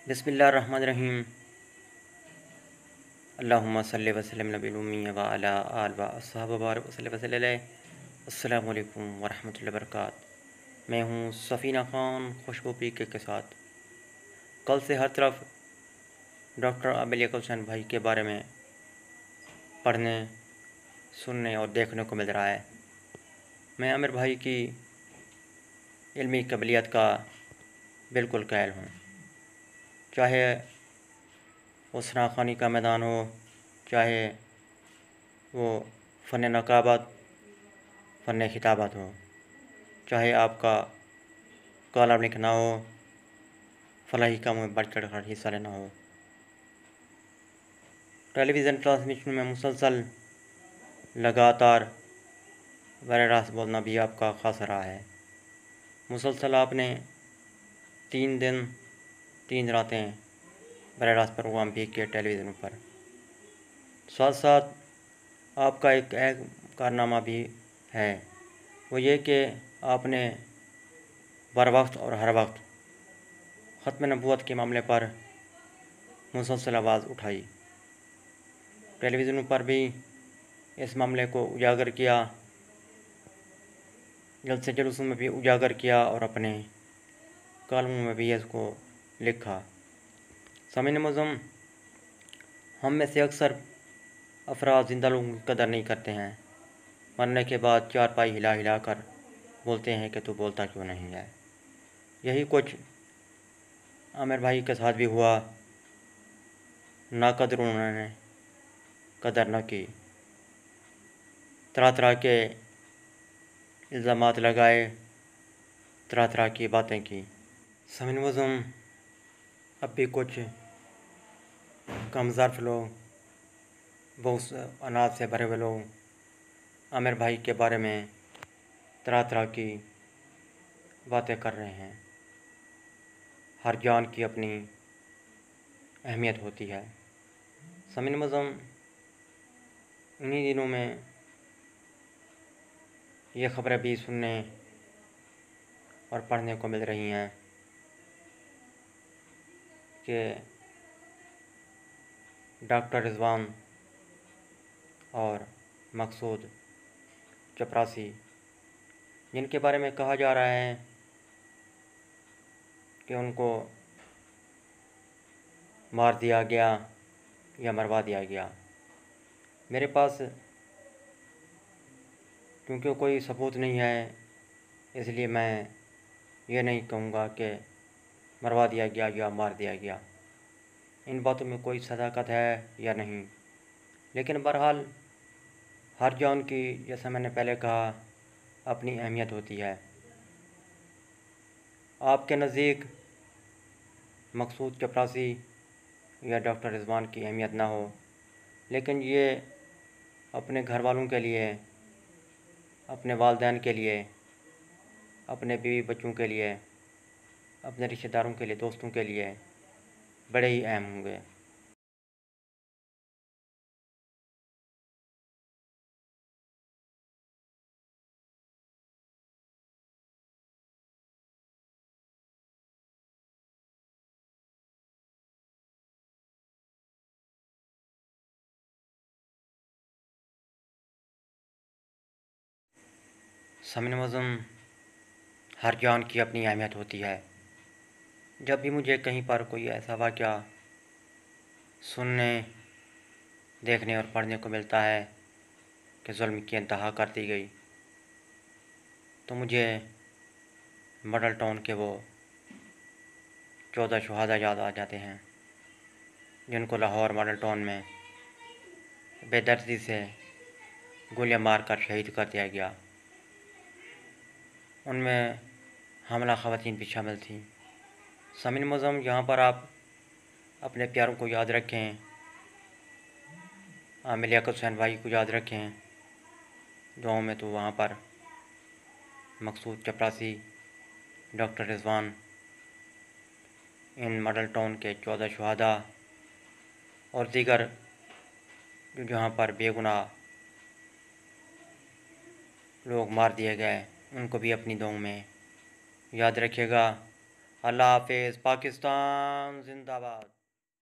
बिस्मिल्लाहिर्रहमानिर्रहीम। अल्लाहुम्मा सल्लि व सल्लिम नबिल उम्मी व अला आल व अस्हाब व बारिक वसल्लम वसल्लम अलैहि। अस्सलामु अलैकुम व रहमतुल्लाहि व बरकातहू। मैं हूँ सफ़ीना ख़ान खुशबू पीके के साथ। कल से हर तरफ डॉक्टर आबिद याकूब हुसैन भाई के बारे में पढ़ने, सुनने और देखने को मिल रहा है। मैं आमिर भाई की इल्मी काबिलियत का बिल्कुल कायल हूँ। चाहे वो सनाख़वानी का मैदान हो, चाहे वो फ़न नकाबत, फ़न खिताबत हो, चाहे आपका कॉलम लिखना हो, फलाही कामों में बढ़ चढ़ कर हिस्सा लेना हो, टेलीविज़न ट्रांसमिशन में मुसलसल लगातार बराह रास्त बोलना भी आपका ख़ास रहा है। मुसलसल आपने 3 दिन 3 रातें बराह रास्त प्रोग्राम भी किए टेलीविज़न पर। साथ साथ आपका एक अहम कारनामा भी है, वो ये कि आपने बर वक्त और हर वक्त ख़त्म नबूवत के मामले पर मुसलसल आवाज़ उठाई। टेलीविज़न पर भी इस मामले को उजागर किया, जलसे जुलूसों में भी उजागर किया और अपने कॉलमों में भी इसको लिखा। सामीन मुअज़्ज़म, हम में से अक्सर अफराद ज़िंदा लोगों की कदर नहीं करते हैं। मरने के बाद चारपाई हिला हिला कर बोलते हैं कि तू बोलता क्यों नहीं है। यही कुछ आमिर भाई के साथ भी हुआ। नाकदर उन्होंने कदर न की, तरह तरह के इल्ज़ामात लगाए, तरह तरह की बातें की। सामीन मुअज़्ज़म, अब भी कुछ कमज़ार लोग, बहुत अनाज से भरे हुए लोग आमिर भाई के बारे में तरह तरह की बातें कर रहे हैं। हर जान की अपनी अहमियत होती है। सामीन मुअज़्ज़म, इन्हीं दिनों में ये ख़बरें भी सुनने और पढ़ने को मिल रही हैं कि डॉक्टर रिज़वान और मकसूद चपरासी, जिनके बारे में कहा जा रहा है कि उनको मार दिया गया या मरवा दिया गया। मेरे पास क्योंकि कोई सबूत नहीं है, इसलिए मैं ये नहीं कहूँगा कि मरवा दिया गया या मार दिया गया। इन बातों में कोई सदाकत है या नहीं, लेकिन बहरहाल हर जान की, जैसा मैंने पहले कहा, अपनी अहमियत होती है। आपके नज़दीक मकसूद चपरासी या डॉक्टर रिज़वान की अहमियत ना हो, लेकिन ये अपने घर वालों के लिए, अपने वालिदैन के लिए, अपने बीवी बच्चों के लिए, अपने रिश्तेदारों के लिए, दोस्तों के लिए बड़े ही अहम होंगे। सामीन मुअज़्ज़म, हर जान की अपनी अहमियत होती है। जब भी मुझे कहीं पर कोई ऐसा वाक़या सुनने, देखने और पढ़ने को मिलता है कि ज़ुल्म की इंतहा कर दी गई, तो मुझे मॉडल टाउन के वो 14 शहादा याद आ जाते हैं, जिनको लाहौर मॉडल टाउन में बेदर्दी से गोलियां मार कर शहीद कर दिया गया। उनमें हमला ख़वातीन भी शामिल थीं। सामीन मुअज़्ज़म, यहाँ पर आप अपने प्यारों को याद रखें, आमिर याकूब हुसैन भाई को याद रखें दुआओं में। तो वहाँ पर मकसूद चपरासी, डॉक्टर रिज़वान, इन मॉडल टाउन के 14 शहादा और दीगर जो जहाँ पर बेगुनाह लोग मार दिए गए, उनको भी अपनी दुआओं में याद रखिएगा। अल्लाह हाफिज़। पाकिस्तान जिंदाबाद।